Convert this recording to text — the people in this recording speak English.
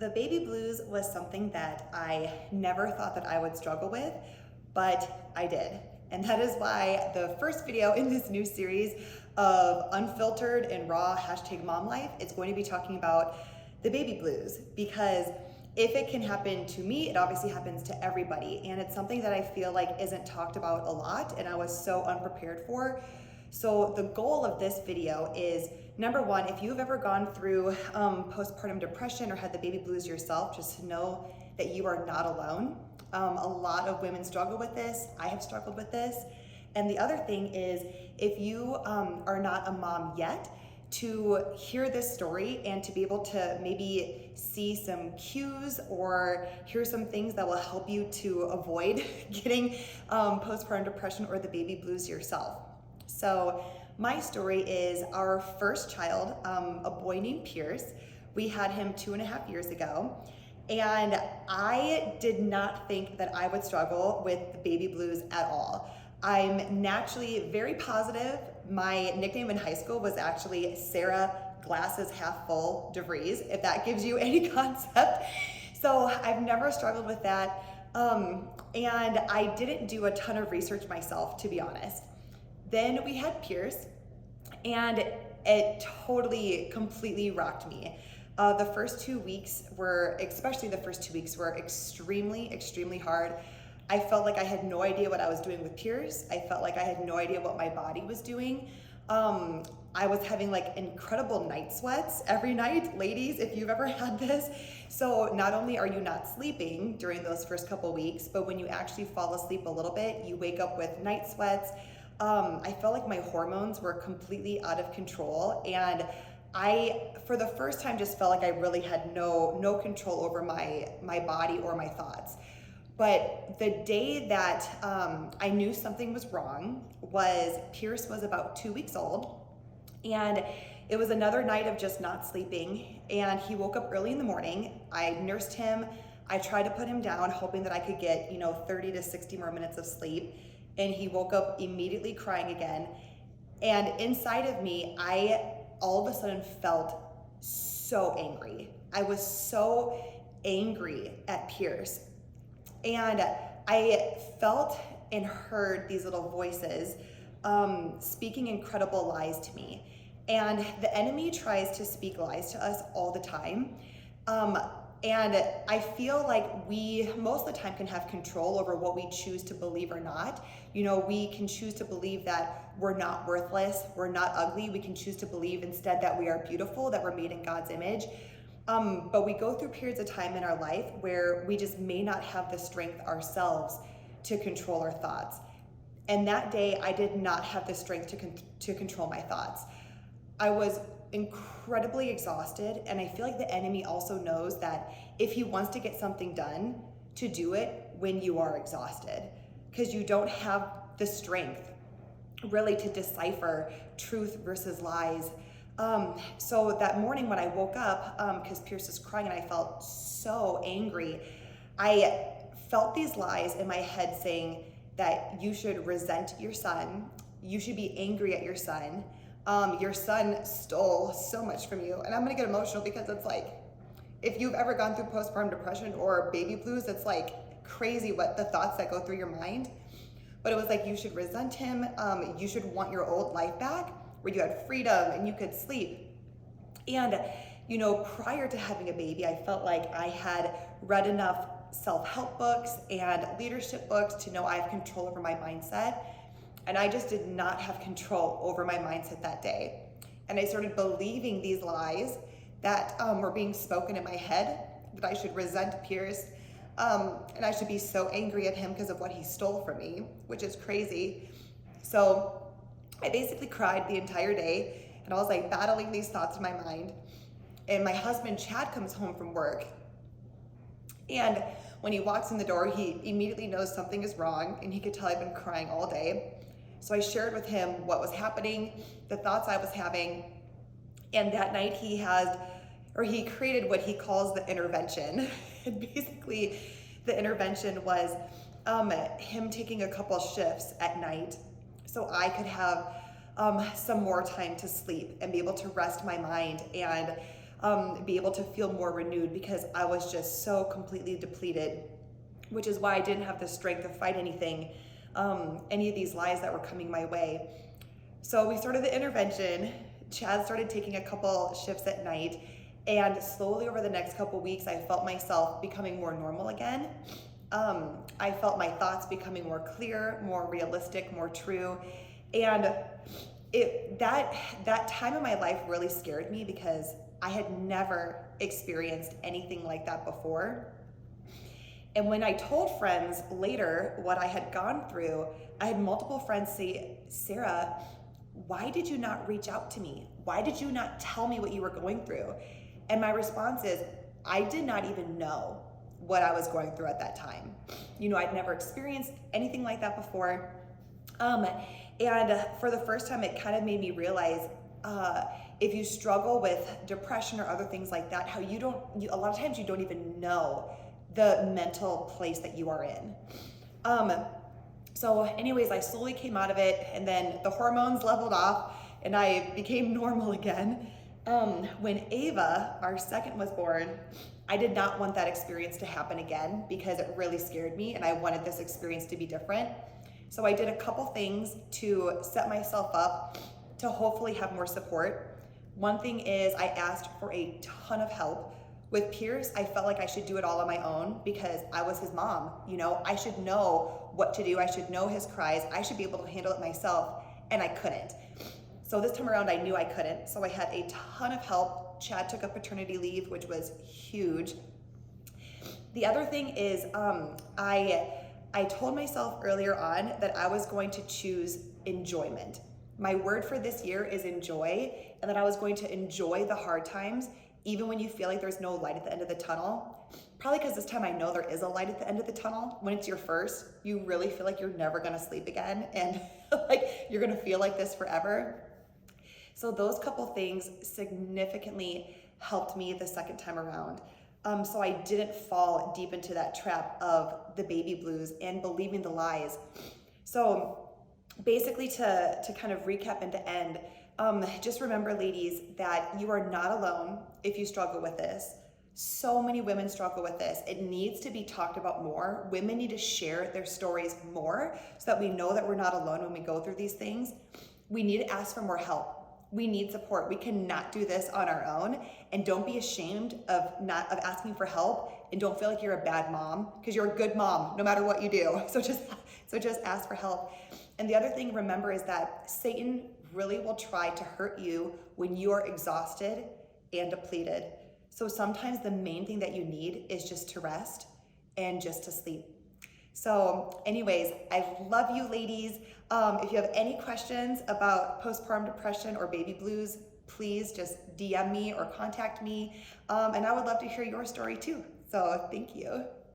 The baby blues was something that I never thought that I would struggle with, but I did. And that is why the first video in this new series of Unfiltered and Raw #Mom Life, it's going to be talking about the baby blues, because if it can happen to me, it obviously happens to everybody. And it's something that I feel like isn't talked about a lot, and I was so unprepared for. So the goal of this video is, number one, if you've ever gone through postpartum depression or had the baby blues yourself, just to know that you are not alone. A lot of women struggle with this. I have struggled with this. And the other thing is, if you are not a mom yet, to hear this story and to be able to maybe see some cues or hear some things that will help you to avoid getting postpartum depression or the baby blues yourself. So my story is our first child, a boy named Pierce. We had him 2.5 years ago. And I did not think that I would struggle with the baby blues at all. I'm naturally very positive. My nickname in high school was actually Sarah Glasses Half Full DeVries, if that gives you any concept. So I've never struggled with that. And I didn't do a ton of research myself, to be honest. Then we had Pierce, and it totally, completely rocked me. The first 2 weeks were, especially the first 2 weeks, were extremely, extremely hard. I felt like I had no idea what I was doing with Pierce. I felt like I had no idea what my body was doing. I was having like incredible night sweats every night. Ladies, if you've ever had this. So not only are you not sleeping during those first couple weeks, but when you actually fall asleep a little bit, you wake up with night sweats. I felt like my hormones were completely out of control, and I, for the first time, just felt like I really had no control over my body or my thoughts. But the day that I knew something was wrong was Pierce was about 2 weeks old, and it was another night of just not sleeping, and he woke up early in the morning. I nursed him. I tried to put him down, hoping that I could get 30 to 60 more minutes of sleep, and he woke up immediately crying again. And inside of me, I all of a sudden felt so angry. I was so angry at Pierce. And I felt and heard these little voices speaking incredible lies to me. And the enemy tries to speak lies to us all the time. And I feel like we, most of the time, can have control over what we choose to believe or not. We can choose to believe that we're not worthless, we're not ugly. We can choose to believe instead that we are beautiful, that we're made in God's image. But we go through periods of time in our life where we just may not have the strength ourselves to control our thoughts. And that day, I did not have the strength to control my thoughts. I was incredibly exhausted, and I feel like the enemy also knows that if he wants to get something done, to do it when you are exhausted, because you don't have the strength really to decipher truth versus lies. So that morning when I woke up, because Pierce was crying and I felt so angry, I felt these lies in my head saying that you should resent your son, you should be angry at your son stole so much from you. And I'm gonna get emotional because it's like, if you've ever gone through postpartum depression or baby blues, it's like crazy what the thoughts that go through your mind. But it was like, you should resent him, you should want your old life back where you had freedom and you could sleep. And prior to having a baby, I felt like I had read enough self-help books and leadership books to know I have control over my mindset. And I just did not have control over my mindset that day. And I started believing these lies that were being spoken in my head, that I should resent Pierce, and I should be so angry at him because of what he stole from me, which is crazy. So I basically cried the entire day, and I was like battling these thoughts in my mind. And my husband, Chad, comes home from work. And when he walks in the door, he immediately knows something is wrong, and he could tell I've been crying all day. So I shared with him what was happening, the thoughts I was having, and that night he created what he calls the intervention. And basically, the intervention was him taking a couple shifts at night so I could have some more time to sleep and be able to rest my mind and be able to feel more renewed, because I was just so completely depleted, which is why I didn't have the strength to fight anything, any of these lies that were coming my way. So we started the intervention. Chad started taking a couple shifts at night, and slowly over the next couple weeks, I felt myself becoming more normal again. I felt my thoughts becoming more clear, more realistic, more true. And that time in my life really scared me, because I had never experienced anything like that before. And when I told friends later what I had gone through, I had multiple friends say, Sarah, why did you not reach out to me? Why did you not tell me what you were going through? And my response is, I did not even know what I was going through at that time. I'd never experienced anything like that before. And for the first time, it kind of made me realize, if you struggle with depression or other things like that, how a lot of times you don't even know the mental place that you are in. So anyways, I slowly came out of it, and then the hormones leveled off and I became normal again. When Ava, our second, was born, I did not want that experience to happen again, because it really scared me and I wanted this experience to be different. So I did a couple things to set myself up to hopefully have more support. One thing is, I asked for a ton of help. With Pierce, I felt like I should do it all on my own, because I was his mom. I should know what to do. I should know his cries. I should be able to handle it myself, and I couldn't. So this time around, I knew I couldn't. So I had a ton of help. Chad took a paternity leave, which was huge. The other thing is, I told myself earlier on that I was going to choose enjoyment. My word for this year is enjoy, and that I was going to enjoy the hard times, even when you feel like there's no light at the end of the tunnel. Probably because this time I know there is a light at the end of the tunnel. When it's your first, you really feel like you're never gonna sleep again, and like you're gonna feel like this forever. So those couple things significantly helped me the second time around. So I didn't fall deep into that trap of the baby blues and believing the lies. So basically, to kind of recap and to end, just remember, ladies, that you are not alone if you struggle with this. So many women struggle with this. It needs to be talked about more. Women need to share their stories more, so that we know that we're not alone when we go through these things. We need to ask for more help. We need support. We cannot do this on our own. And don't be ashamed of asking for help, and don't feel like you're a bad mom, because you're a good mom no matter what you do. So just ask for help. And the other thing, remember, is that Satan really will try to hurt you when you are exhausted and depleted. So sometimes the main thing that you need is just to rest and just to sleep. So anyways, I love you, ladies. If you have any questions about postpartum depression or baby blues, please just DM me or contact me. And I would love to hear your story too. So thank you.